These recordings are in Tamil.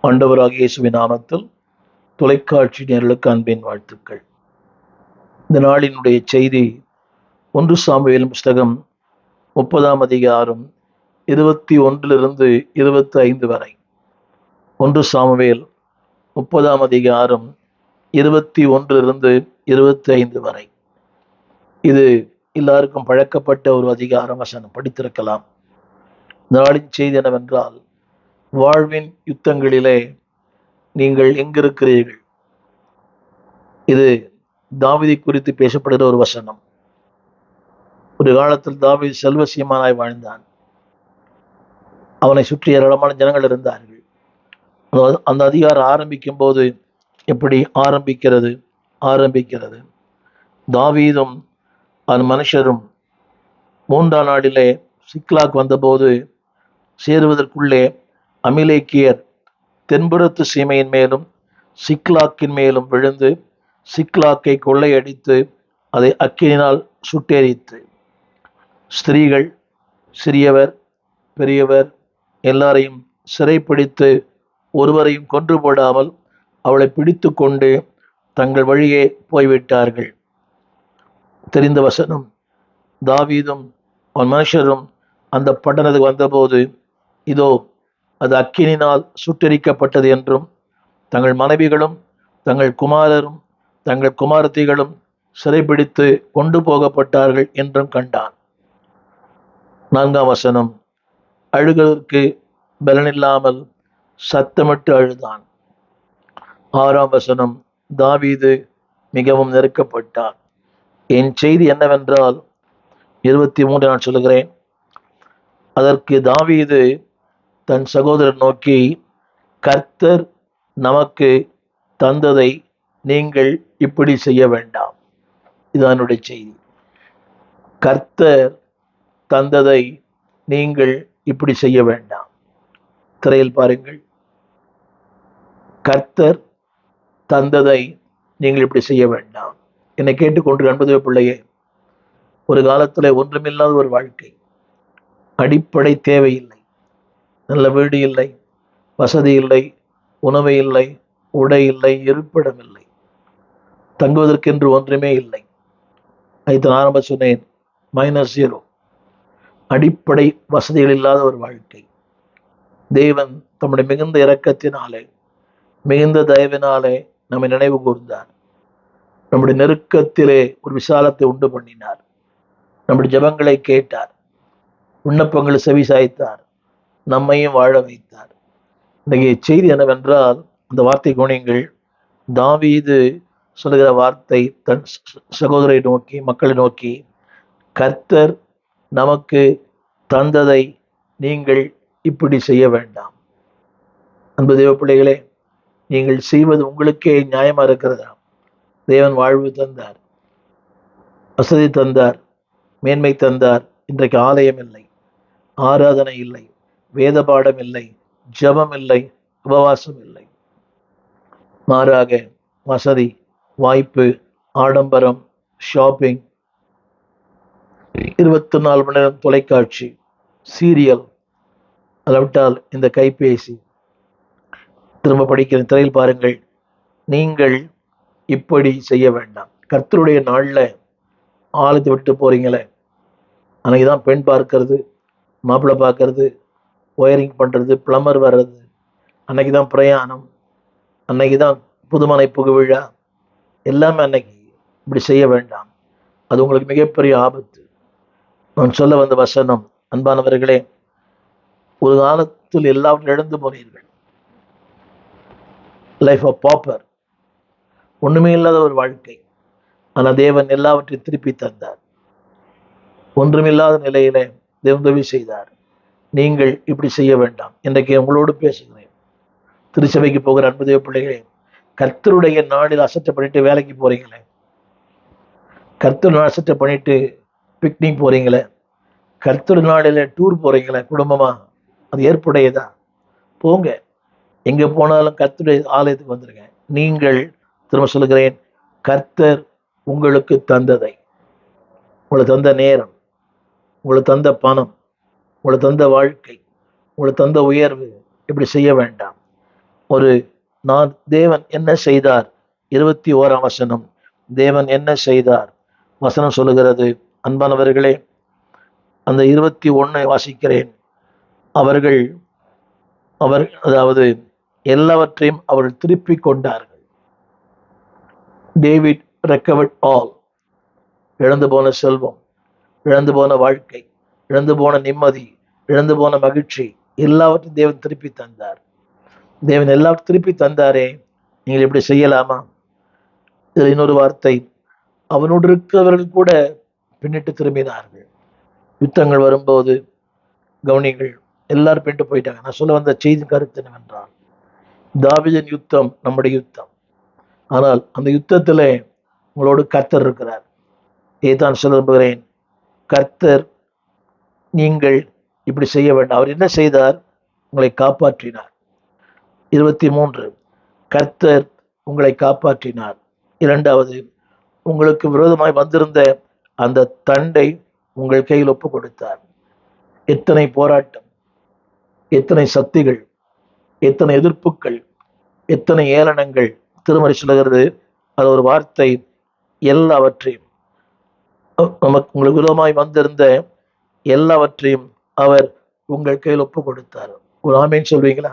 ஆண்டவராகிய இயேசுவின் நாமத்தில் தொலைக்காட்சி நேயர்களுக்கு அன்பின் வாழ்த்துக்கள். இந்த நாளினுடைய செய்தி 1 சாமுவேல் புஸ்தகம் 30 அதிகாரம் 21 25 வரை. 1 சாமுவேல் 30 அதிகாரம் 21 25 வரை. இது எல்லாருக்கும் பழக்கப்பட்ட ஒரு அதிகாரம், வசனம் படித்திருக்கலாம். நாளின் செய்தி என்னவென்றால், வாழ்வின் யுத்தங்களிலே நீங்கள் எங்கிருக்கிறீர்கள்? இது தாவீதை குறித்து பேசப்படுகிற ஒரு வசனம். ஒரு காலத்தில் தாவீது செல்வசீமானாய் வாழ்ந்தான். அவனை சுற்றி ஏராளமான ஜனங்கள் இருந்தார்கள். அந்த அதிகாரம் ஆரம்பிக்கும் போது எப்படி ஆரம்பிக்கிறது தாவீதும் அவன் மனுஷரும் 3ஆம் நாளிலே சிக்லாக் வந்தபோது சேருவதற்குள்ளே அமிலேக்கியர் தென்புறத்து சீமையின் மேலும் சிக்லாக்கின் மேலும் விழுந்து சிக்லாக்கை கொள்ளையடித்து அதை அக்கினினால் சுட்டெரித்து, ஸ்திரீகள், சிறியவர், பெரியவர் எல்லாரையும் சிறைப்பிடித்து ஒருவரையும் கொன்று போடாமல் அவளை பிடித்து கொண்டு தங்கள் வழியே போய்விட்டார்கள். தெரிந்த வசனம். தாவீதும் அவன் மனுஷரும் அந்த பட்டணத்துக்கு வந்தபோது, இதோ அது அக்கினினால் சுட்டெரிக்கப்பட்டது என்றும், தங்கள் மனைவிகளும் தங்கள் குமாரரும் தங்கள் குமாரத்திகளும் சிறைப்பிடித்து கொண்டு போகப்பட்டார்கள் என்றும் கண்டான். 4ஆம் வசனம். அழுகிறதற்கு பலனில்லாமல் சத்தமிட்டு அழுதான். 6ஆம் வசனம். தாவீது மிகவும் நெருக்கப்பட்டான். என் செய்தி என்னவென்றால், 23 நான் சொல்லுகிறேன். அதற்கு தாவீது தன் சகோதரர் நோக்கி, கர்த்தர் நமக்கு தந்ததை நீங்கள் இப்படி செய்ய வேண்டாம். இதுதான் என்னுடைய செய்தி. கர்த்தர் தந்ததை நீங்கள் இப்படி செய்ய வேண்டாம். திரையில் பாருங்கள். கர்த்தர் தந்ததை நீங்கள் இப்படி செய்ய வேண்டாம். என்னை கேட்டுக்கொண்டு அன்புதேவ பிள்ளையே, ஒரு காலத்தில் ஒன்றுமில்லாத ஒரு வாழ்க்கை, அடிப்படை தேவையில்லை, நல்ல வீடு இல்லை, வசதி இல்லை, உணவு இல்லை, உடை இல்லை, இருப்பிடம் இல்லை, தங்குவதற்கென்று ஒன்றுமே இல்லை. அதுதான் ஆரம்ப சொன்னேன், -0. அடிப்படை வசதிகள் இல்லாத ஒரு வாழ்க்கை. தேவன் தம்முடைய மிகுந்த இரக்கத்தினாலே, மிகுந்த தயவினாலே நம்மை நினைவு கூர்ந்தார். நம்முடைய நெருக்கத்திலே ஒரு விசாலத்தை உண்டு பண்ணினார். நம்முடைய ஜெபங்களை கேட்டார், விண்ணப்பங்களை செவிசாய்த்தார், நம்மையும் வாழ வைத்தார். இன்றைய செய்தி என்னவென்றால், அந்த வார்த்தை கவனியுங்கள். தாவீது சொல்லுகிற வார்த்தை தன் சகோதரை நோக்கி, மக்களை நோக்கி, கர்த்தர் நமக்கு தந்ததை நீங்கள் இப்படி செய்ய வேண்டாம். அன்பு தேவ பிள்ளைகளே, நீங்கள் செய்வது உங்களுக்கே நியாயமா இருக்கிறதா? தேவன் வாழ்வு தந்தார், வசதி தந்தார், மேன்மை தந்தார். இன்றைக்கு ஆலயம் இல்லை, ஆராதனை இல்லை, வேத பாடம் இல்லை, ஜபம் இல்லை, உபவாசம் இல்லை. மாறாக வசதி, வாய்ப்பு, ஆடம்பரம், ஷாப்பிங், 24 மணி நேரம் தொலைக்காட்சி, சீரியல், அல்லாவிட்டால் இந்த கைபேசி. திரும்ப படிக்கிற திரையில் பாருங்கள். நீங்கள் இப்படி செய்ய வேண்டாம். கர்த்தருடைய நாள்ல ஆலயத்தை விட்டு போறீங்களே, அன்னைக்கு தான் பெண் பார்க்கறது, மாப்பிள்ளை பார்க்கறது, ஒயரிங் பண்றது, பிளம்பர் வர்றது, அன்னைக்கு தான் பிரயாணம், அன்னைக்கு தான் புதுமனை புகுவிழா, எல்லாமே அன்னைக்கு. இப்படி செய்ய வேண்டாம். அது உங்களுக்கு மிகப்பெரிய ஆபத்து. நான் சொல்ல வந்த வசனம், அன்பானவர்களே, ஒரு காலத்தில் எல்லாவற்றையும் இழந்து போனீர்கள். லைஃப் ஆஃப் பாப்பர், ஒண்ணுமே இல்லாத ஒரு வாழ்க்கை. ஆனால் தேவன் எல்லாவற்றையும் திருப்பி தந்தார். ஒன்றுமில்லாத நிலையிலே தேவன் உதவி செய்தார். நீங்கள் இப்படி செய்ய வேண்டாம். இன்றைக்கு உங்களோடு பேசுகிறேன். திருச்சபைக்கு போகிற அன்பு தேவ பிள்ளைகளே, கர்த்தருடைய நாளில் அசட்டை பண்ணிட்டு வேலைக்கு போறீங்களே, கர்த்தர் அசட்டை பண்ணிட்டு பிக்னிக் போறீங்களே, கர்த்தர் நாளில் டூர் போறீங்களே குடும்பமா, அது ஏற்புடையதா? போங்க. எங்க போனாலும் கர்த்தருடைய ஆலயத்துக்கு வந்துருங்க. நீங்கள், திரும்ப சொல்லுகிறேன், கர்த்தர் உங்களுக்கு தந்ததை, உங்களுக்கு தந்த நேரம், உங்களுக்கு தந்த பணம், உங்களுக்கு தந்த வாழ்க்கை, உங்களுக்கு தந்த உயர்வு, இப்படி செய்ய வேண்டாம். ஒரு நான் தேவன் என்ன செய்தார், 21ஆம் வசனம். தேவன் என்ன செய்தார் வசனம் சொல்லுகிறது. அன்பானவர்களே, அந்த 21 வாசிக்கிறேன். அவர்கள் அதாவது எல்லாவற்றையும் அவர்கள் திருப்பி கொண்டார்கள். David recovered all. இழந்து போன செல்வம், இழந்து போன வாழ்க்கை, இழந்து போன நிம்மதி, இழந்து போன மகிழ்ச்சி எல்லாவற்றையும் தேவன் திருப்பி தந்தார். தேவன் எல்லாவற்றையும் திருப்பி தந்தாரே, நீங்கள் இப்படி செய்யலாமா? இதில் இன்னொரு வார்த்தை, அவனோடு இருக்கிறவர்கள் கூட பின்னிட்டு திரும்பினார்கள். யுத்தங்கள் வரும்போது கவனிங்கள், எல்லாரும் பின்னிட்டு போயிட்டாங்க. நான் சொல்ல வந்த செய்தி கருத்து என்னவென்றால், தாவீதின் யுத்தம் நம்முடைய யுத்தம். ஆனால் அந்த யுத்தத்திலே உங்களோடு கர்த்தர் இருக்கிறார். இதைத்தான் சொல்ல விரும்புகிறேன். கர்த்தர், நீங்கள் இப்படி செய்ய வேண்டாம். அவர் என்ன செய்தார்? உங்களை காப்பாற்றினார். 23, கர்த்தர் உங்களை காப்பாற்றினார். இரண்டாவது, உங்களுக்கு விரோதமாய் வந்திருந்த அந்த தண்டை உங்கள் கையில் ஒப்பு கொடுத்தார். எத்தனை போராட்டம், எத்தனை சக்திகள், எத்தனை எதிர்ப்புகள், எத்தனை ஏளனங்கள். திருமறை சொல்லுகிறது, அது ஒரு வார்த்தை, எல்லாவற்றையும் நமக்கு உங்களுக்கு விரோதமாய் வந்திருந்த எல்லாவற்றையும் அவர் உங்கள் கையில் ஒப்பு கொடுத்தார். ஒரு ஆமீன் சொல்வீங்களா?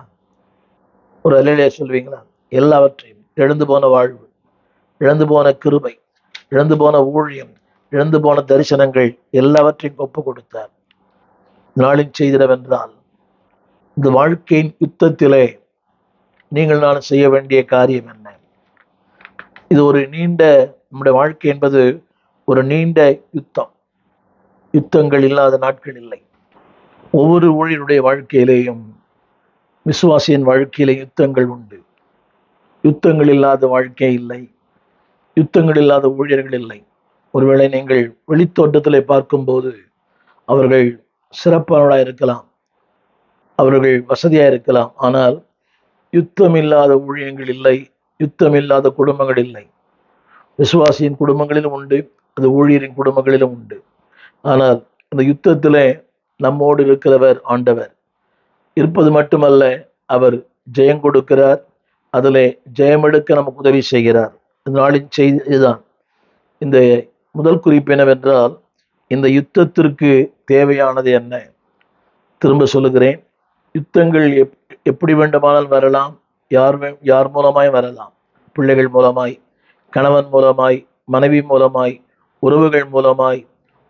ஒரு அல்லேலூயா சொல்வீங்களா? எல்லாவற்றையும், இழந்து போன வாழ்வு, இழந்து போன கிருபை, இழந்து போன ஊழியம், இழந்து போன தரிசனங்கள் எல்லாவற்றையும் ஒப்பு கொடுத்தார். நாளின் செய்திடவென்றால், இந்த வாழ்க்கையின் யுத்தத்திலே நீங்கள் நான் செய்ய வேண்டிய காரியம் என்ன? இது ஒரு நீண்ட, நம்முடைய வாழ்க்கை என்பது ஒரு நீண்ட யுத்தம். யுத்தங்கள் இல்லாத நாட்கள் இல்லை. ஒவ்வொரு ஊழியருடைய வாழ்க்கையிலேயும், விசுவாசியின் வாழ்க்கையிலே யுத்தங்கள் உண்டு. யுத்தங்கள் இல்லாத வாழ்க்கை இல்லை, யுத்தங்கள் இல்லாத ஊழியர்கள் இல்லை. ஒருவேளை நீங்கள் வெளித்தோட்டத்திலே பார்க்கும்போது அவர்கள் சிறப்பானவர்களாக இருக்கலாம், அவர்கள் வசதியாக இருக்கலாம். ஆனால் யுத்தம் இல்லாத ஊழியங்கள் இல்லை, யுத்தம் இல்லாத குடும்பங்கள் இல்லை. விசுவாசியின் குடும்பங்களிலும் உண்டு, அது ஊழியரின் குடும்பங்களிலும் உண்டு. ஆனால் அந்த யுத்தத்திலே நம்மோடு இருக்கிறவர் ஆண்டவர். இருப்பது மட்டுமல்ல, அவர் ஜெயம் கொடுக்கிறார். அதிலே ஜெயமெடுக்க நமக்கு உதவி செய்கிறார். நாளின் செய்தி இதுதான். இந்த முதல் குறிப்பு என்னவென்றால், இந்த யுத்தத்திற்கு தேவையானது என்ன? திரும்ப சொல்லுகிறேன், யுத்தங்கள் எப்படி வேண்டுமானால் வரலாம். யார் மூலமாய் வரலாம். பிள்ளைகள் மூலமாய், கணவன் மூலமாய், மனைவி மூலமாய், உறவுகள் மூலமாய்,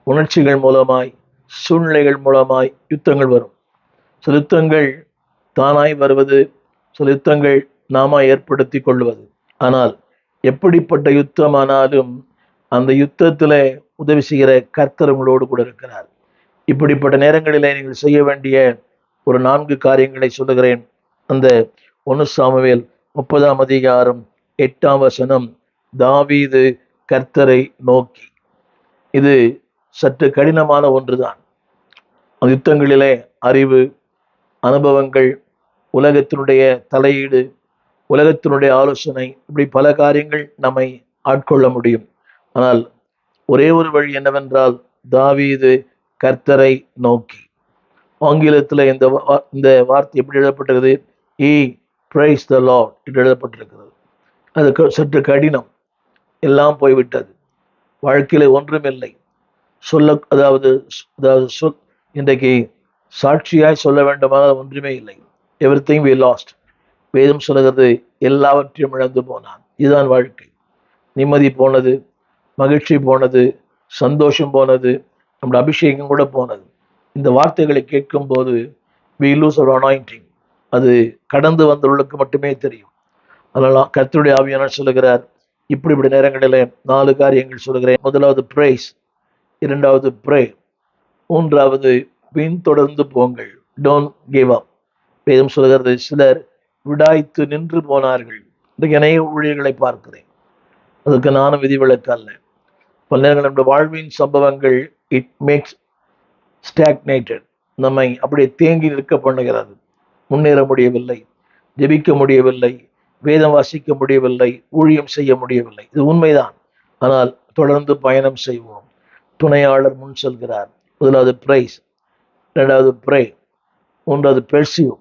உணர்ச்சிகள் மூலமாய், சூழ்நிலைகள் மூலமாய் யுத்தங்கள் வரும். சில யுத்தங்கள் தானாய் வருவது, சில யுத்தங்கள் நாம ஏற்படுத்தி கொள்வது. ஆனால் எப்படிப்பட்ட யுத்தமானாலும் அந்த யுத்தத்தில் உதவி செய்கிற கர்த்தர் உங்களோடு கூட இருக்கிறார். இப்படிப்பட்ட நேரங்களிலே நீங்கள் செய்ய வேண்டிய ஒரு 4 காரியங்களை சொல்லுகிறேன். அந்த 1 சாமுவேல் 30ஆம் அதிகாரம் 8ஆம் வசனம், தாவீது கர்த்தரை நோக்கி. இது சற்று கடினமான ஒன்றுதான். அந்த யுத்தங்களிலே அறிவு, அனுபவங்கள், உலகத்தினுடைய தலையீடு, உலகத்தினுடைய ஆலோசனை, இப்படி பல காரியங்கள் நம்மை ஆட்கொள்ள முடியும். ஆனால் ஒரே ஒரு வழி என்னவென்றால், தாவீது கர்த்தரை நோக்கி. ஆங்கிலத்தில் இந்த வார்த்தை எப்படி எழுதப்பட்டிருக்கிறது? He praised the Lord என்று எழுதப்பட்டிருக்கிறது. அது சற்று கடினம். எல்லாம் போய்விட்டது, வாழ்க்கையில ஒன்றுமில்லை. அதாவது இன்றைக்கு சாட்சியாய் சொல்ல வேண்டுமானால் ஒன்றுமே இல்லை. Everything we lost. வேதம் சொல்லுகிறது, எல்லாவற்றையும் இழந்து போனான். இதுதான் வாழ்க்கை. நிம்மதி போனது, மகிழ்ச்சி போனது, சந்தோஷம் போனது, நம்முடைய அபிஷேகம் கூட போனது. இந்த வார்த்தைகளை கேட்கும் போது we lose our anointing. அது கடந்து வந்தவர்களுக்கு மட்டுமே தெரியும். அதனால கர்த்தருடைய ஆவியானவர் சொல்லுகிறார், இப்படி நேரங்களில் 4 காரியங்கள் சொல்லுகிறேன். முதலாவது பிரைஸ், இரண்டாவது ப்ரே, மூன்றாவது பின்தொடர்ந்து போங்கள், டோன்ட் கிவ் அப். வேதம் சொல்லுகிறது, சிலர் விடாய்த்து நின்று போனார்கள். இன்றைக்கு அநேக ஊழியர்களை பார்க்கிறேன். அதுக்கு நானும் விதிவிலக்கு அல்ல. பல நேரங்கள் நம்முடைய வாழ்வின் சம்பவங்கள் இட் மேக்ஸ் ஸ்டாக்னேட்டட், நம்மை அப்படியே தேங்கி நிற்க பண்ணுகிறது. முன்னேற முடியவில்லை, ஜெபிக்க முடியவில்லை, வேதம் வாசிக்க முடியவில்லை, ஊழியம் செய்ய முடியவில்லை. இது உண்மைதான். ஆனால் தொடர்ந்து பயணம் செய்வோம். துணையாளர் முன் செல்கிறார். முதலாவது பிரைஸ், இரண்டாவது ப்ரே, மூன்றாவது பெர்சியூ,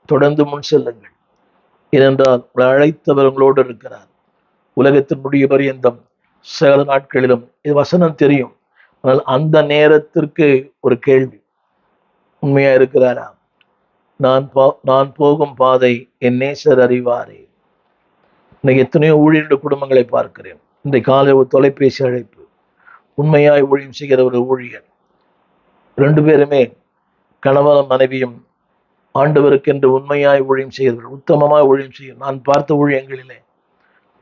தொடர்ந்து முன் செல்லுங்கள். ஏனென்றால் உங்களை அழைத்தவர் உங்களோடு இருக்கிறார். உலகத்தின் முடிய பரியந்தம் சகல நாட்களிலும் இது வசனம் தெரியும். ஆனால் அந்த நேரத்திற்கு ஒரு கேள்வி, உண்மையா இருக்கிறாரா? நான் போகும் பாதை என் நேசர் அறிவாரே. இன்னைக்கு எத்தனையோ ஊழியர்கள் குடும்பங்களை பார்க்கிறேன். இன்றைய காலை ஒரு தொலைபேசி அழைப்பு, உண்மையாய் ஊழியம் செய்கிற ஒரு ஊழியர், 2 பேருமே கணவனும் மனைவியும் ஆண்டவருக்கென்று உண்மையாய் ஊழியம் செய்கிறவர்கள், உத்தமமாய் ஊழியம் செய்யும். நான் பார்த்த ஊழியங்களிலே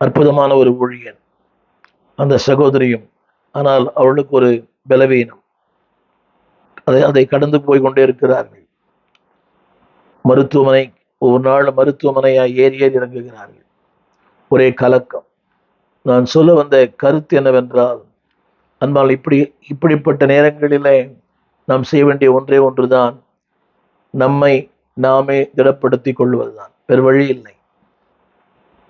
அற்புதமான ஒரு ஊழியன் அந்த சகோதரியும். ஆனால் அவளுக்கு ஒரு பலவீனம், அதை கடந்து போய் கொண்டே இருக்கிறார்கள். மருத்துவமனை, ஒவ்வொரு நாள் மருத்துவமனையாய் ஏறி இறங்குகிறார்கள். ஒரே கலக்கம். நான் சொல்ல வந்த கருத்து என்னவென்றால், அன்பால் இப்படிப்பட்ட நேரங்களிலே நாம் செய்ய வேண்டிய ஒன்றே ஒன்றுதான், நம்மை நாமே திடப்படுத்திக் கொள்வதுதான். வேறு வழி இல்லை.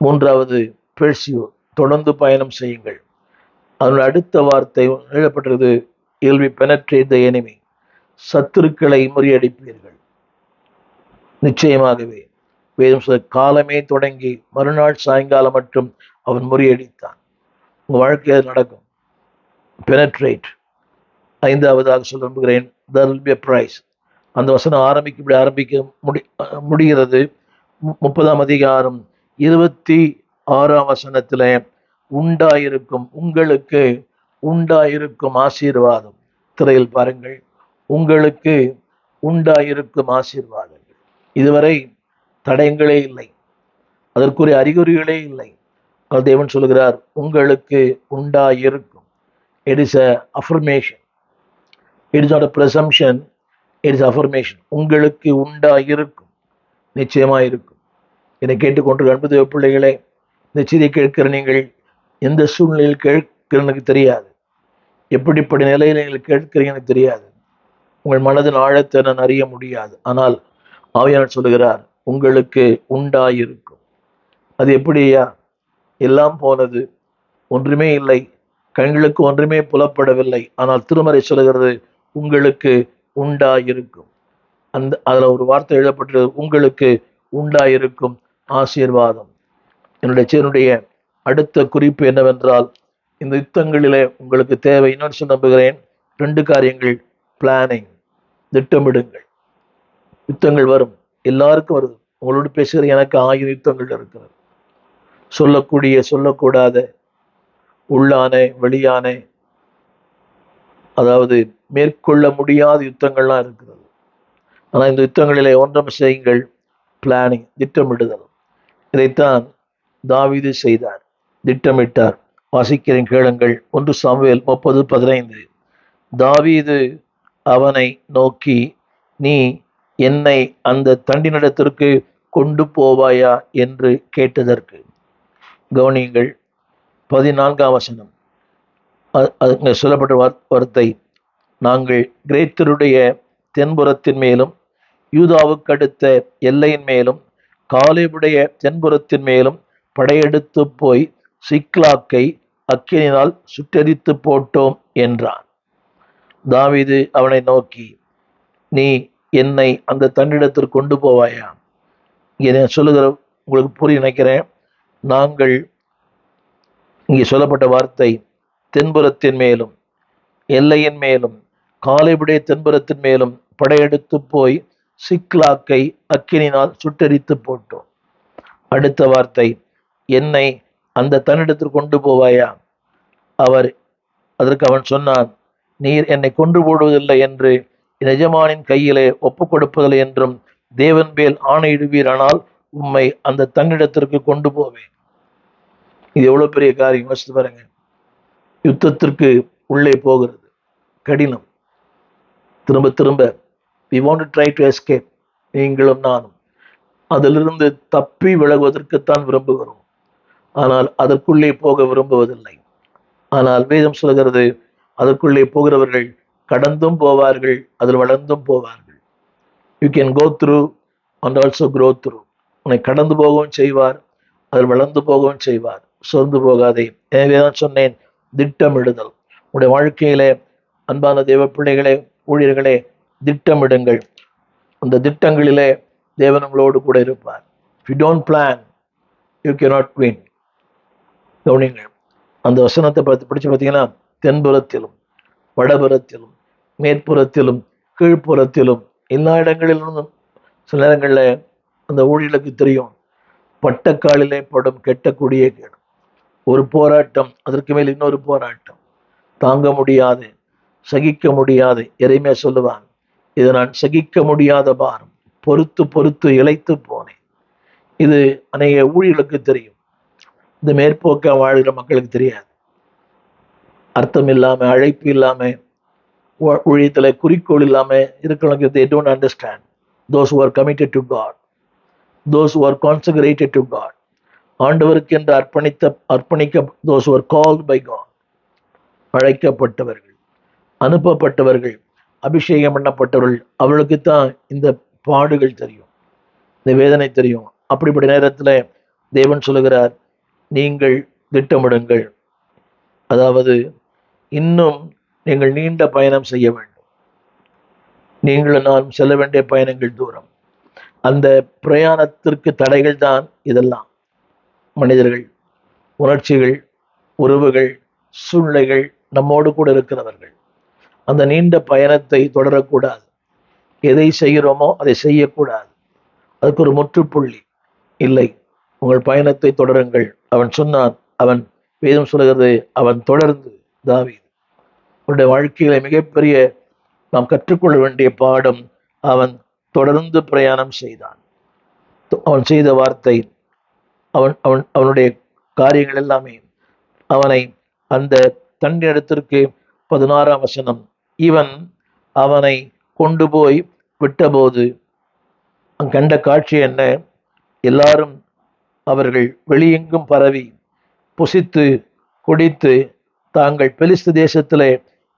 3வது, பெர்சியூ, தொடர்ந்து பயணம் செய்யுங்கள். அதனுடைய அடுத்த வார்த்தை எழுதப்பட்டது, will be penetrate the enemy, சத்துருக்களை முறியடிப்பீர்கள். நிச்சயமாகவே வேதம் சொல்ல, காலமே தொடங்கி மறுநாள் சாயங்காலம் மட்டும் அவன் முறியடித்தான். உங்க வாழ்க்கையில் நடக்கும். பெனட்ரேட். 5வதாக சொல்ல விரும்புகிறேன், there will be a price. அந்த வசனம் ஆரம்பிக்க முடிகிறது 30ஆம் அதிகாரம் 26ஆம் வசனத்துல, உண்டாயிருக்கும் உங்களுக்கு உண்டாயிருக்கும் ஆசீர்வாதம். திரையில் பாருங்கள், உங்களுக்கு உண்டாயிருக்கும் ஆசீர்வாதங்கள். இதுவரை தடயங்களே இல்லை, அதற்குரிய அறிகுறிகளே இல்லை. தேவன் சொல்கிறார், உங்களுக்கு உண்டாயிருக்கும். It is a affirmation. It is not a presumption. It is affirmation. உங்களுக்கு உண்டாயிருக்கும், நிச்சயமா இருக்கும். என்னை கேட்டுக்கொண்டு அன்பு பிள்ளைகளே, இந்த செய்தியை கேட்கிற நீங்கள் எந்த சூழ்நிலையில் கேட்கிறனுக்கு தெரியாது, எப்படிப்பட்ட நிலையில் நீங்கள் கேட்கிறீங்கன்னு தெரியாது, உங்கள் மனதின் ஆழத்தை நான் அறிய முடியாது. ஆனால் ஆவியானவர் சொல்லுகிறார், உங்களுக்கு உண்டாயிருக்கும். அது எப்படியா? எல்லாம் போனது, ஒன்றுமே இல்லை, கண்களுக்கு ஒன்றுமே புலப்படவில்லை. ஆனால் திருமறை சொல்லுகிறது, உங்களுக்கு உண்டாயிருக்கும். அதுல ஒரு வார்த்தை எழுதப்பட்டது, உங்களுக்கு உண்டாயிருக்கும் ஆசீர்வாதம். என்னுடைய அடுத்த குறிப்பு என்னவென்றால், இந்த யுத்தங்களிலே உங்களுக்கு தேவை, இன்னொன்று நம்புகிறேன், 2 காரியங்கள். பிளானிங், திட்டமிடுங்கள். யுத்தங்கள் வரும், எல்லாருக்கும் வருது. உங்களோடு பேசுகிற எனக்கு 1000 யுத்தங்கள் இருக்கிறது. சொல்லக்கூடிய சொல்லக்கூடாத, உள்ளான வெளியான, அதாவது மேற்கொள்ள முடியாத யுத்தங்கள்லாம் இருக்கிறது. ஆனால் இந்த யுத்தங்களிலே ஒன்றம் செய்யுங்கள், பிளானிங், திட்டமிடுதல். இதைத்தான் தாவீது செய்தார், திட்டமிட்டார். வாசிக்கிறேன், கேளுங்கள். 1 சாமுவேல் 30:15. தாவீது அவனை நோக்கி, நீ என்னை அந்த தண்டினிடத்திற்கு கொண்டு போவாயா என்று கேட்டதற்கு, கவனியுங்கள் 14ஆம் வசனம், அங்கே சொல்லப்பட்ட வார்த்தை, நாங்கள் கிரேத்தருடைய தென்புறத்தின் மேலும் யூதாவுக்கு அடுத்த எல்லையின் மேலும் காலேபுடைய தென்புறத்தின் மேலும் படையெடுத்து போய் சிக்லாக்கை அக்கினினால் சுட்டெரித்து போட்டோம் என்றான். தாவீது அவனை நோக்கி, நீ என்னை அந்த தன்னிடத்திற்கு கொண்டு போவாயா? இங்கே சொல்லுகிற உங்களுக்கு புரிய நினைக்கிறேன். நாங்கள் இங்கே சொல்லப்பட்ட வார்த்தை, தென்புறத்தின் மேலும் எல்லையின் மேலும் காலேபுடைய தென்புறத்தின் மேலும் படையெடுத்து போய் சிக்லாக்கை அக்கினினால் சுட்டெரித்து போட்டோம். அடுத்த வார்த்தை, என்னை அந்த தன்னிடத்திற்கு கொண்டு போவாயா? அதற்கு அவன் சொன்னான், நீர் என்னை கொண்டு போடுவதில்லை என்று எஜமானின் கையிலே ஒப்புக் கொடுப்பதில்லை என்றும் தேவன் மேல் ஆணையிடுவீரானால் உம்மை அந்த தன்னிடத்திற்கு கொண்டு போவேன். இது எவ்வளவு பெரிய காரியம், யோசித்து பாருங்க. யுத்தத்திற்கு உள்ளே போகிறது கடினம். திரும்ப திரும்ப we want to try to escape. நீங்களும் நானும் அதிலிருந்து தப்பி விலகுவதற்குத்தான் விரும்புகிறோம், ஆனால் அதற்குள்ளே போக விரும்புவதில்லை. ஆனால் வேதம் சொல்கிறது, அதற்குள்ளே போகிறவர்கள் கடந்தும் போவார்கள், அதில் வளர்ந்தும் போவார்கள். You can go through and also grow through. உன்னை கடந்து போகவும் செய்வார், அதில் வளர்ந்து போகவும் செய்வார். சோர்ந்து போகாதே. எனவே தான் சொன்னேன், திட்டமிடுதல். உங்களுடைய வாழ்க்கையிலே அன்பான தேவ பிள்ளைகளே, ஊழியர்களே, திட்டமிடுங்கள். அந்த திட்டங்களிலே தேவன் உங்களோடு கூட இருப்பார். If you don't plan, you cannot win. கவனிங்கள், அந்த வசனத்தை படிச்சு பார்த்தீங்கன்னா, தென்புறத்திலும் வடபுறத்திலும் மேற்புறத்திலும் கீழ்ப்புறத்திலும் எல்லா இடங்களிலும் சில நேரங்களில் அந்த ஊழியர்களுக்கு தெரியும், பட்டக்காலிலே படும் கெட்டக்கூடிய கேடு. ஒரு போராட்டம், அதற்கு மேல் இன்னொரு போராட்டம், தாங்க முடியாது, சகிக்க முடியாது. எதையுமே சொல்லுவாங்க, இதை நான் சகிக்க முடியாத பாரம், பொறுத்து பொறுத்து இழைத்து போனேன். இது அநேக ஊழியர்களுக்கு தெரியும். இந்த மேற்போக்க வாழ்கிற மக்களுக்கு தெரியாது. அர்த்தம் இல்லாம, அழைப்பு இல்லாம, ஊழியத்துல குறிக்கோள் இல்லாம இருக்கிறவங்க, they don't understand. Those who are committed to God, those who are consecrated to God, ஆண்டவருக்கு என்று அர்ப்பணிக்க, those who are called by God, அழைக்கப்பட்டவர்கள், அனுப்பப்பட்டவர்கள், அபிஷேகம் பண்ணப்பட்டவர்கள், அவர்களுக்கு தான் இந்த பாடுகள் தெரியும், இந்த வேதனை தெரியும். அப்படிப்பட்ட நேரத்துல தேவன் சொல்லுகிறார், நீங்கள் திட்டமிடுங்கள். அதாவது இன்னும் நீங்கள் நீண்ட பயணம் செய்ய வேண்டும். நீங்களும் நான் செல்ல வேண்டிய பயணங்கள் தூரம். அந்த பிரயாணத்திற்கு தடைகள் தான் இதெல்லாம். மனிதர்கள், உணர்ச்சிகள், உறவுகள், சூழ்நிலைகள், நம்மோடு கூட இருக்கிறவர்கள். அந்த நீண்ட பயணத்தை தொடரக்கூடாது. எதை செய்கிறோமோ அதை செய்யக்கூடாது. அதுக்கு ஒரு முற்றுப்புள்ளி இல்லை. உங்கள் பயணத்தை தொடருங்கள். அவன் சொன்னான், அவன் வேதம் சொல்கிறது, அவன் தொடர்ந்து. தாவீது அவனுடைய வாழ்க்கையில மிகப்பெரிய நாம் கற்றுக்கொள்ள வேண்டிய பாடம், அவன் தொடர்ந்து பிரயாணம் செய்தான். அவன் செய்த வார்த்தை, அவனுடைய காரியங்கள் எல்லாமே அவனை அந்த தன்னிடத்திற்கு 16ஆம் வசனம், இவன் அவனை கொண்டு போய் விட்டபோது கண்ட காட்சி என்ன? எல்லாரும் அவர்கள் வெளியெங்கும் பரவி புசித்து குடித்து தாங்கள் பெலிஸ்து தேசத்திலே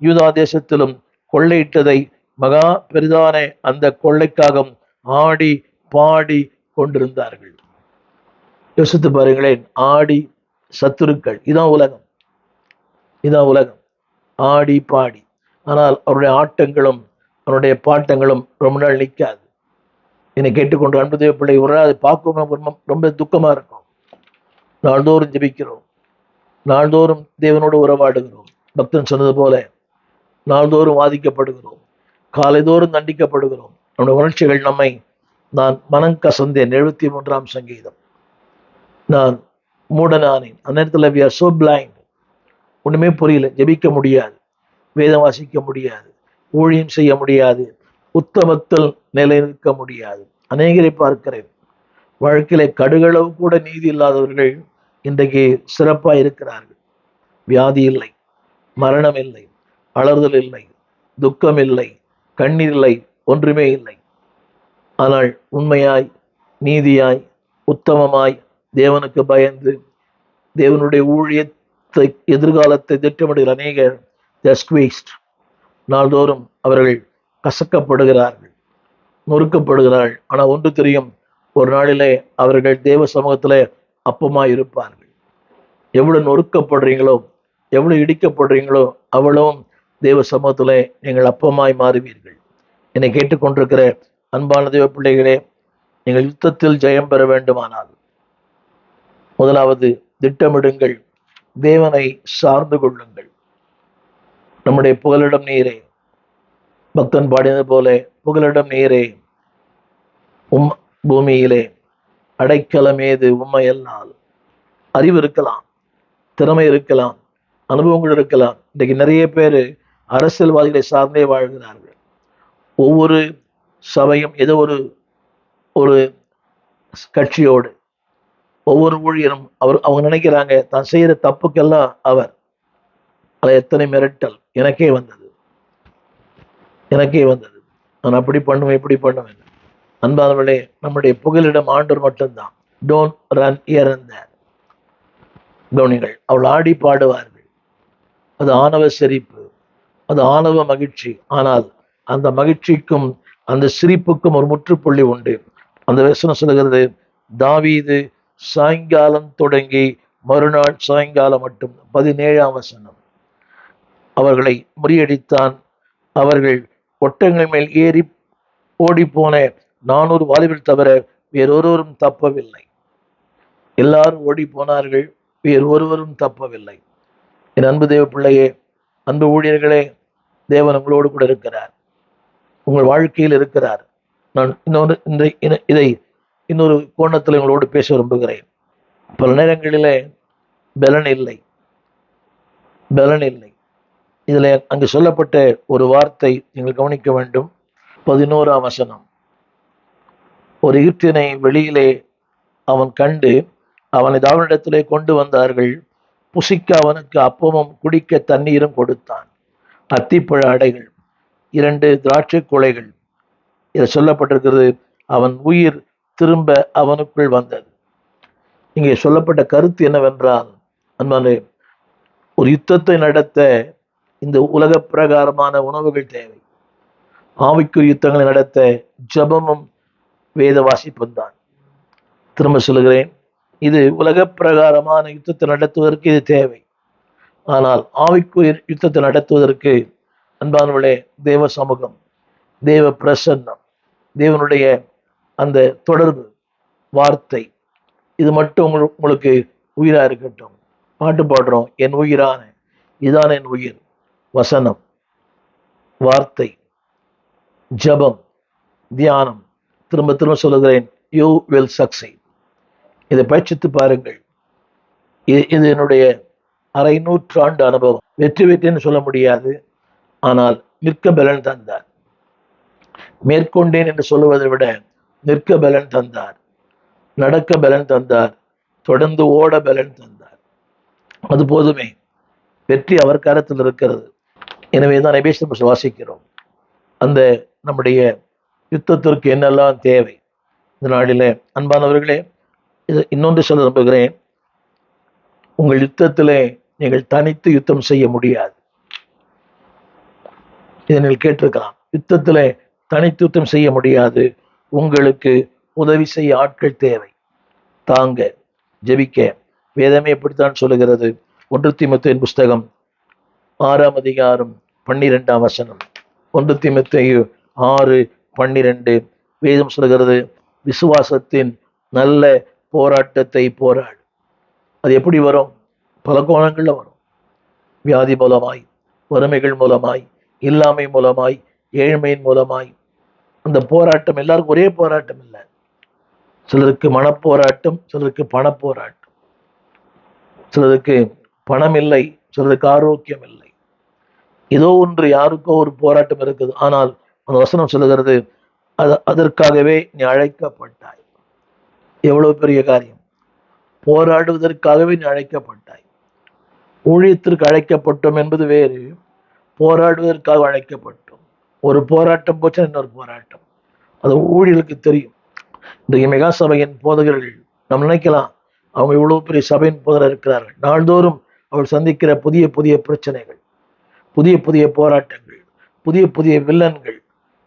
யூதா தேசத்திலும் கொள்ளையிட்டதை மகா பெரிதான அந்த கொள்ளைக்காக ஆடி பாடி கொண்டிருந்தார்கள். யோசித்து பாருங்களேன், ஆடி சத்துருக்கள், இதான் உலகம், இதான் உலகம், ஆடி பாடி. ஆனால் அவருடைய ஆட்டங்களும் அவருடைய பாட்டங்களும் ரொம்ப நாள் நிற்காது. என்னை கேட்டுக்கொண்டு அன்பு தேவ பிள்ளை, ஒரு நாள் அதை பார்க்க ரொம்ப துக்கமா இருக்கும். நாள்தோறும் ஜெபிக்கிறோம், நாள்தோறும் தேவனோடு உறவாடுகிறோம். பக்தன் சொன்னது போல நாள்தோறும் வாதிக்கப்படுகிறோம், காலைதோறும் தண்டிக்கப்படுகிறோம். நம்முடைய உணர்ச்சிகள் நம்மை, நான் மனம் கசந்தேன், 73ஆம் சங்கீதம், நான் மூடனானேன். அந்த நேரத்தில் we are so blind, ஒண்ணுமே புரியல, ஜெபிக்க முடியாது, வேதம் வாசிக்க முடியாது, ஊழியம் செய்ய முடியாது, உத்தமத்தில் நிலைநிற்க முடியாது. அநேகரை பார்க்கிறேன், வாழ்க்கையில கடுகளவு கூட நீதி இல்லாதவர்கள் இன்றைக்கு சிறப்பாக இருக்கிறார்கள். வியாதி இல்லை, மரணம் இல்லை, அலறுதல் இல்லை, துக்கம் இல்லை, கண்ணீர் இல்லை, ஒன்றுமே இல்லை. ஆனால் உண்மையாய், நீதியாய், உத்தமமாய், தேவனுக்கு பயந்து தேவனுடைய ஊழியத்தை, எதிர்காலத்தை திட்டமிடுகிற அநேகர் ஸ்குவீஸ்ட். நாள்தோறும் அவர்கள் கசக்கப்படுகிறார்கள், நொறுக்கப்படுகிறார்கள். ஆனால் ஒன்று தெரியும், ஒரு நாளிலே அவர்கள் தேவ சமூகத்திலே அப்பமாய் இருப்பார்கள். எவ்வளவு நொறுக்கப்படுறீங்களோ, எவ்வளவு இடிக்கப்படுறீங்களோ, அவ்வளவும் தேவ சமூகத்திலே நீங்கள் அப்பமாய் மாறுவீர்கள். என்னை கேட்டுக்கொண்டிருக்கிற அன்பான தேவ பிள்ளைகளே, நீங்கள் யுத்தத்தில் ஜெயம் பெற வேண்டுமானால் முதலாவது திட்டமிடுங்கள், தேவனை சார்ந்து கொள்ளுங்கள். நம்முடைய புகலிடம் நீரே, பக்தன் பாடினது போல, புகலிடம் நீரே, பூமியிலே அடைக்கலமேது உம்மையல்லால். அறிவு இருக்கலாம், திறமை இருக்கலாம், அனுபவங்கள் இருக்கலாம். இன்றைக்கு நிறைய பேர் அரசியல்வாதிகளை சார்ந்தே வாழ்கிறார்கள். ஒவ்வொரு சபையும் ஏதோ ஒரு கட்சியோடு, ஒவ்வொரு ஊழியரும் அவங்க நினைக்கிறாங்க தான் செய்யற தப்புக்கெல்லாம் அவர். அதை எத்தனை மிரட்டல் எனக்கே வந்தது. நான் அப்படி பண்ணுவேன், இப்படி பண்ணுவேன். அன்பானவர்களே, நம்முடைய புகலிடம் ஆண்டவர் மட்டும்தான். டோன்ட் ரன் ஹியர் அண்ட் தேர். கவனிங்கள், அவள் ஆடி பாடுவார்கள், அது ஆணவ சிரிப்பு, அது ஆணவ மகிழ்ச்சி. ஆனால் அந்த மகிழ்ச்சிக்கும் அந்த சிரிப்புக்கும் ஒரு முற்றுப்புள்ளி உண்டு. அந்த வசனம் சொல்லுகிறது, தாவீது சாயங்காலம் தொடங்கி மறுநாள் சாயங்காலம் மட்டும், 17ஆம் வசனம், அவர்களை முறியடித்தான். அவர்கள் ஒட்டங்கள் மேல் ஏறி ஓடி போன 400 வாலிபர்கள் தவிர வேறொருவரும் தப்பவில்லை. எல்லாரும் ஓடி போனார்கள், வேறு ஒருவரும் தப்பவில்லை. என் அன்பு தேவ பிள்ளையே, அன்பு ஊழியர்களே, தேவன் உங்களோடு கூட இருக்கிறார், உங்கள் வாழ்க்கையில் இருக்கிறார். நான் இதை இன்னொரு கோணத்தில் உங்களோடு பேச விரும்புகிறேன். பல நேரங்களிலே பலன் இல்லை. இதில் அங்கு சொல்லப்பட்ட ஒரு வார்த்தை நீங்கள் கவனிக்க வேண்டும். 11ஆம் வசனம். ஒரு எகிப்தியனை வெளியிலே அவன் கண்டு அவனை அவனிடத்திலே கொண்டு வந்தார்கள். புசிக்க அவனுக்கு அப்பமும் குடிக்க தண்ணீரும் கொடுத்தான். அத்திப்பழ அடைகள், 2 திராட்சை குலைகள். இது சொல்லப்பட்டிருக்கிறது. அவன் உயிர் திரும்ப அவனுக்குள் வந்தது. இங்கே சொல்லப்பட்ட கருத்து என்னவென்றால், அன்பானே, ஒரு யுத்தத்தை நடத்த இந்த உலக பிரகாரமான உணவுகள் தேவை. ஆவிக்குரிய யுத்தங்களை நடத்த ஜபமும் வேத வாசிப்பும் தான். திரும்ப சொல்லுகிறேன், இது உலக பிரகாரமான யுத்தத்தை நடத்துவதற்கு இது தேவை. ஆனால் ஆவிக்குரிய யுத்தத்தை நடத்துவதற்கு அன்பானவர்களே, தேவ சமூகம், தேவ பிரசன்னம், தேவனுடைய அந்த தொடர்பு, வார்த்தை, இது மட்டும் உங்களுக்கு உயிரா இருக்கட்டும். பாட்டு பாடுறோம், என் உயிரான, இதான் என் உயிர். வசனம், வார்த்தை, ஜபம், தியானம். திரும்ப திரும்ப சொல்லுகிறேன், யூ வில் சக்சீட். இதை பயிற்சித்து பாருங்கள். இது என்னுடைய அரை நூற்றாண்டு அனுபவம். வெற்றி வெற்றின்னு சொல்ல முடியாது, ஆனால் நிற்க பலன் தந்தார். மேற்கொண்டேன் என்று சொல்லுவதை விட நிற்க பலன் தந்தார், நடக்க பலன் தந்தார், தொடர்ந்து ஓட பலன் தந்தார். அது போதுமே, வெற்றி அவர் கரத்தில் இருக்கிறது. எனவேதான் எபேசியர் வாசிக்கிறோம். அந்த நம்முடைய யுத்தத்திற்கு என்னெல்லாம் தேவை இந்த நாளிலே. அன்பானவர்களே, இது இன்னொன்று சொல்ல விரும்புகிறேன். உங்கள் யுத்தத்திலே நீங்கள் தனித்து யுத்தம் செய்ய முடியாது. இதை நீங்கள் கேட்டிருக்கலாம். யுத்தத்திலே தனித்து யுத்தம் செய்ய முடியாது. உங்களுக்கு உதவி செய்ய ஆட்கள் தேவை. தாங்க, ஜெபிக்க. வேதமே எப்படித்தான் சொல்லுகிறது. 1 தீமோத்தேயு புஸ்தகம் 6ஆம் அதிகாரம் 12ஆம் வசனம். 1 தீமோத்தேயு 6:12 வேதம் சொல்கிறது, விசுவாசத்தின் நல்ல போராட்டத்தை போராடு. அது எப்படி வரும்? பல கோணங்கள்ல வரும். வியாதி மூலமாய், வறுமைகள் மூலமாய், இல்லாமை மூலமாய், ஏழ்மையின் மூலமாய். அந்த போராட்டம் எல்லாருக்கும் ஒரே போராட்டம் இல்லை. சிலருக்கு மனப்போராட்டம், சிலருக்கு பணப்போராட்டம், சிலருக்கு பணம் இல்லை, சிலருக்கு ஆரோக்கியம் இல்லை. ஏதோ ஒன்று, யாருக்கோ ஒரு போராட்டம் இருக்குது. ஆனால் அந்த வசனம் சொல்லுகிறது, அதற்காகவே நீ அழைக்கப்பட்டாய். எவ்வளவு பெரிய காரியம்! போராடுவதற்காகவே நீ அழைக்கப்பட்டாய். ஊழியத்திற்கு அழைக்கப்பட்டோம் என்பது வேறு, போராடுவதற்காக அழைக்கப்பட்டோம். ஒரு போராட்டம் போச்சு, இன்னொரு போராட்டம். அது ஊழியர்களுக்கு தெரியும். இன்றைய மெகா சபையின் போதகர்கள் நம்ம நினைக்கலாம், அவங்க இவ்வளவு பெரிய சபையின் போதகர் இருக்கிறார்கள். நாள்தோறும் அவள் சந்திக்கிற புதிய புதிய பிரச்சனைகள், புதிய புதிய போராட்டங்கள், புதிய புதிய வில்லன்கள்,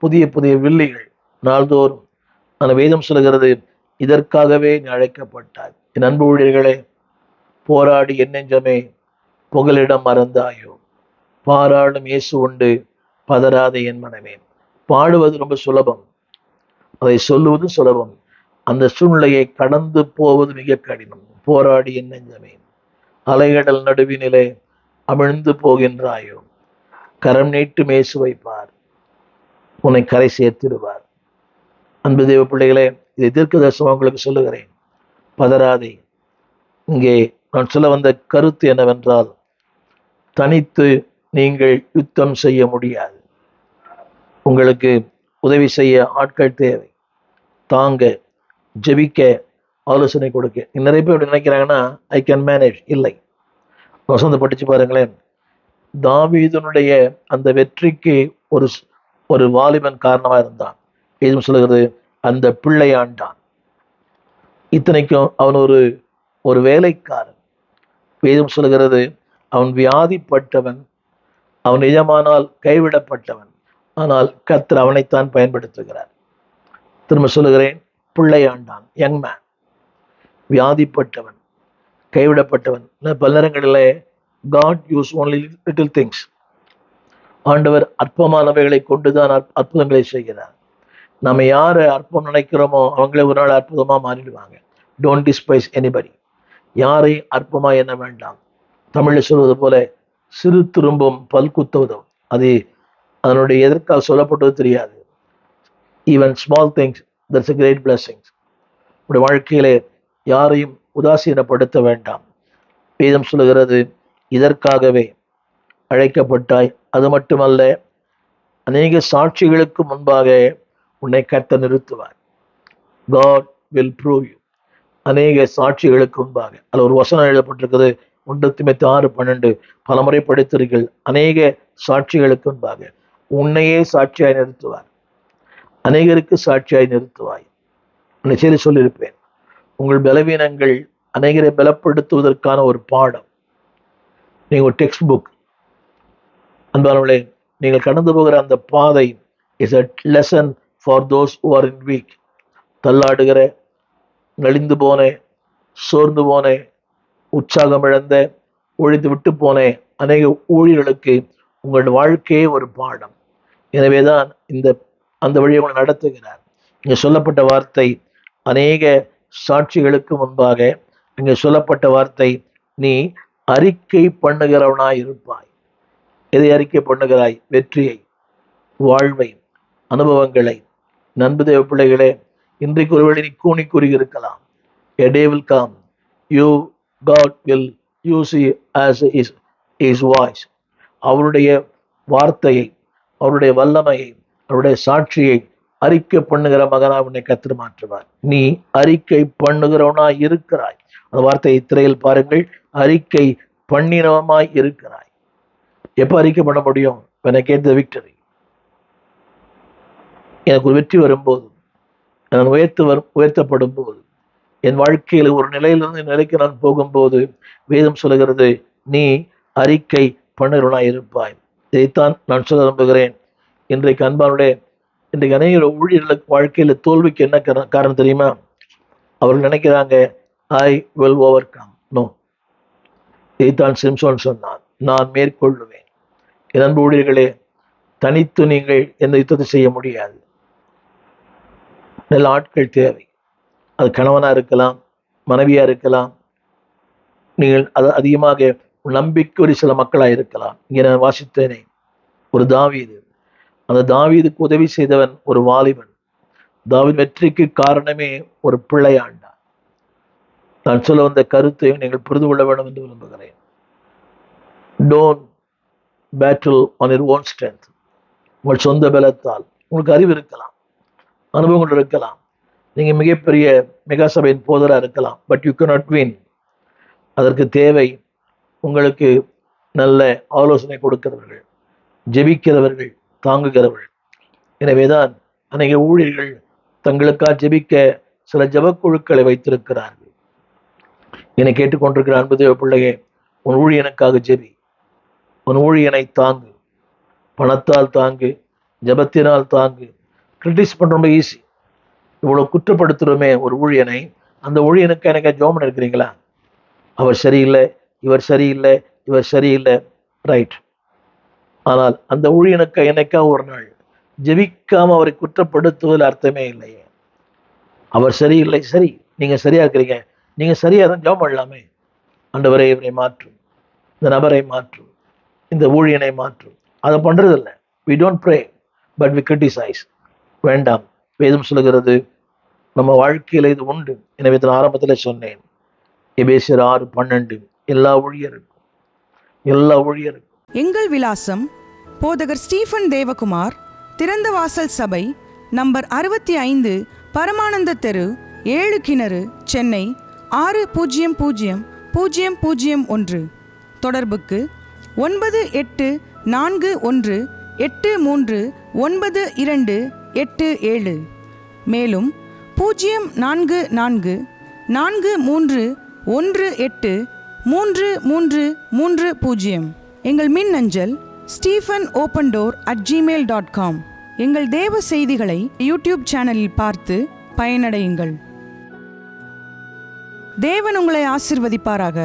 புதிய புதிய வில்லிகள் நாள்தோறும். அந்த வேதம் சொல்கிறது, இதற்காகவே நீ அழைக்கப்பட்டாய். என் அன்பு ஊழியர்களே, போராடி என் நெஞ்சமே புகலிடம் மறந்தாயோ, பாராளும் இயேசு உண்டு பதறாத என் மனமே. பாடுவது ரொம்ப சுலபம், அதை சொல்லுவது சுலபம். அந்த சூழ்நிலையை கடந்து போவது மிக கடினம். போராடி என் நெஞ்சமே, அலைகடல் நடுவினிலே அமிழ்ந்து போகின்றாயோ, கரம் நீட்டு மேசு வைப்பார், உன்னை கரை சேர்த்திடுவார். அன்பு தேவ பிள்ளைகளே, இதை தீர்க்கதரிசனம் உங்களுக்கு சொல்லுகிறேன், பதறாதே. இங்கே நான் சொல்ல வந்த கருத்து என்னவென்றால், தனித்து நீங்கள் யுத்தம் செய்ய முடியாது. உங்களுக்கு உதவி செய்ய ஆட்கள் தேவை. தாங்க, ஜெபிக்க, ஆலோசனை கொடுக்க. நிறைய பேர் நினைக்கிறாங்கன்னா, ஐ கேன் மேனேஜ். இல்லை, வசந்த படிச்சு பாருங்களேன். தாவீதுனுடைய அந்த வெற்றிக்கு ஒரு வாலிபன் காரணமா இருந்தான். எதுவும் சொல்லுகிறது, அந்த பிள்ளையாண்டான். இத்தனைக்கும் அவன் ஒரு வேலைக்காரன். வேதம் சொல்லுகிறது, அவன் வியாதிப்பட்டவன், அவன் நிஜமானால் கைவிடப்பட்டவன். ஆனால் கர்த்தர் அவனைத்தான் பயன்படுத்துகிறார். திரும்ப சொல்லுகிறேன், பிள்ளையாண்டான், யங் மேன், வியாதிப்பட்டவன், கைவிடப்பட்டவன். பல நேரங்களிலே God use only little things. ஆண்டவர் அற்பமானவைகளை கொண்டுதான் அற்புதங்களை செய்கிறார். நம்ம யாரை அற்பம் நினைக்கிறோமோ அவங்களே ஒரு நாள் அற்புதமா மாறிடுவாங்க. Don't despise anybody. யாரையும் அற்பமா எண்ண வேண்டாம். தமிழில் சொல்வது போல சிறு திரும்பும் பல்குத்த உதவும். அது அதனுடைய எதற்காக சொல்லப்பட்டது தெரியாது. Even small things that's a great blessings. உடைய வாழ்க்கையிலே யாரையும் உதாசீனப்படுத்த வேண்டாம். வேதம் சொல்லுகிறது, இதற்காகவே அழைக்கப்பட்டாய். அது மட்டுமல்ல, அநேக சாட்சிகளுக்கு முன்பாக உன்னை கர்த்தர் நிறுத்துவார். God will prove you. அநேக சாட்சிகளுக்கு முன்பாக. அதில் ஒரு வசனம் எழுதப்பட்டிருக்கிறது, 1 தீமோத்தேயு 6:12. பலமுறை படித்தீர்கள். அநேக சாட்சிகளுக்கு முன்பாக உன்னையே சாட்சியாய் நிறுத்துவார். அநேகருக்கு சாட்சியாய் நிறுத்துவாய். செய்தி சொல்லியிருப்பேன். உங்கள் பலவீனங்கள் அநேகரை பலப்படுத்துவதற்கான ஒரு பாடம். நீங்கள் ஒரு டெக்ஸ்ட் புக். அன்பானவர்களே, நீங்கள் கடந்து போகிற அந்த பாதை is a lesson for those who are in weak. தள்ளாடுகிற, நலிந்து போன, சோர்ந்து போன, உற்சாகம் இழந்த, ஒழித்து விட்டு போன அநேக ஊழியர்களுக்கு உங்கள் வாழ்க்கையே ஒரு பாடம். எனவேதான் அந்த வழியை உங்களை நடத்துகிறார். இங்கே சொல்லப்பட்ட வார்த்தை அநேக சாட்சிகளுக்கு முன்பாக. இங்கே சொல்லப்பட்ட வார்த்தை, நீ அறிக்கை பண்ணுகிறவனாய் இருப்பாய். எதை அறிக்கை பண்ணுகிறாய்? வெற்றியை, வாழ்வை, அனுபவங்களை. நண்பு தேவ பிள்ளைகளே, இன்றைக்கு ஒருவேளை நீ கூனி கூறி இருக்கலாம். A day will come, God will use you as his voice. அவருடைய வார்த்தையை, அவருடைய வல்லமையை, அவருடைய சாட்சியை அறிக்கை பண்ணுகிற மகனாக உன்னை கர்த்தர் மாற்றுவார். நீ அறிக்கை பண்ணுகிறவனாய் இருக்கிறாய். அந்த வார்த்தையை திரையில் பாருங்கள். அறிக்கை பண்ணினவமாய் இருக்கிறாய். எப்போ அறிக்கை பண்ண முடியும்? when I get the victory. எனக்கு ஒரு வெற்றி வரும்போது, நான் உயர்த்தப்படும் போது, என் வாழ்க்கையில் ஒரு நிலையிலிருந்து நிலைக்கு நான் போகும்போது, வேதம் சொல்லுகிறது, நீ அறிக்கை பண்ணுகிறவனாய் இருப்பாய். இதைத்தான் நான் சொல்ல விரும்புகிறேன். இன்றைக்கு அன்பானுடைய அநேக ஊழியர்களுக்கு வாழ்க்கையில் தோல்விக்கு என்ன காரணம் தெரியுமா? அவர்கள் நினைக்கிறாங்க, ஐ வில் ஓவர்கம். நோ, இதைத்தான் சிம்சோன் சொன்னான், நான் மேற்கொள்ளுவேன். என் அன்பு ஊழியர்களே, தனித்து நீங்கள் எந்த யுத்தத்தை செய்ய முடியாது. நல்ல ஆட்கள் தேவை. அது கணவனாக இருக்கலாம், மனைவியாக இருக்கலாம். நீங்கள் அது அதிகமாக நம்பிக்கை சில மக்களாக இருக்கலாம். இங்கே நான் வாசித்தேனே, ஒரு தாவீது. அந்த தாவீதுக்கு உதவி செய்தவன் ஒரு வாலிபன். தாவீது வெற்றிக்கு காரணமே ஒரு பிள்ளையாண்டான். நான் சொல்ல வந்த கருத்தை நீங்கள் புரிந்து கொள்ள வேண்டும் என்று விரும்புகிறேன். Don't battle on your own strength. உங்கள் சொந்த பலத்தால். உங்களுக்கு அறிவு இருக்கலாம், அனுபவங்கள் இருக்கலாம், நீங்கள் மிகப்பெரிய மெகா சபையின் போதராக இருக்கலாம். But you cannot win. அதற்கு தேவை உங்களுக்கு நல்ல ஆலோசனை கொடுக்கிறவர்கள், ஜெபிக்கிறவர்கள், தாங்குகிறவர்கள். எனவேதான் அநேக ஊழியர்கள் தங்களுக்காக ஜெபிக்க சில ஜெபக்குழுக்களை வைத்திருக்கிறார்கள். என்னை கேட்டுக்கொண்டிருக்கிற அன்பு தேவ பிள்ளையே, உன் ஊழியனுக்காக ஜெபி. உன் ஊழியனை தாங்கு. பணத்தால் தாங்கு, ஜெபத்தினால் தாங்கு. கிரிட்டிஸ் பண்ணுற ரொம்ப ஈஸி. இவ்வளோ குற்றப்படுத்துகிறோமே ஒரு ஊழியனை, அந்த ஊழியனுக்கு எனக்கு ஜோமன் இருக்கிறீங்களா? அவர் சரியில்லை, இவர் சரியில்லை, இவர் சரியில்லை, ரைட். ஆனால் அந்த ஊழியனுக்கு என்னைக்கா ஒரு நாள் ஜெபிக்காம அவரை குற்றப்படுத்துவதில் அர்த்தமே இல்லையே. அவர் சரியில்லை, சரி, நீங்க சரியா இருக்கிறீங்க, நீங்க சரியா தான் ஜெபம் பண்ணலாமே. ஆண்டவரே, இவரை மாற்றும், இந்த நபரை மாற்றும், இந்த ஊழியனை மாற்றும். அதை பண்றதில்லை. we don't pray but we criticize. வேண்டாம். வேதம் சொல்லுகிறது, நம்ம வாழ்க்கையில இது உண்டு. எனவே நான் ஆரம்பத்தில் சொன்னேன், எபேசியர் 6:12. எல்லா ஊழியருக்கும். எங்கள் விலாசம்: போதகர் ஸ்டீஃபன் தேவகுமார், திறந்த வாசல் சபை, நம்பர் 65, பரமானந்த தெரு, 7 கிணறு, சென்னை 600001. தொடர்புக்கு 9841839287. மேலும் 04443183330. எங்கள் மின்னஞ்சல் stephenopendor@gmail.com. எங்கள் தேவ செய்திகளை யூடியூப் சேனலில் பார்த்து பயனடையுங்கள். தேவன் உங்களை ஆசீர்வதிப்பாராக.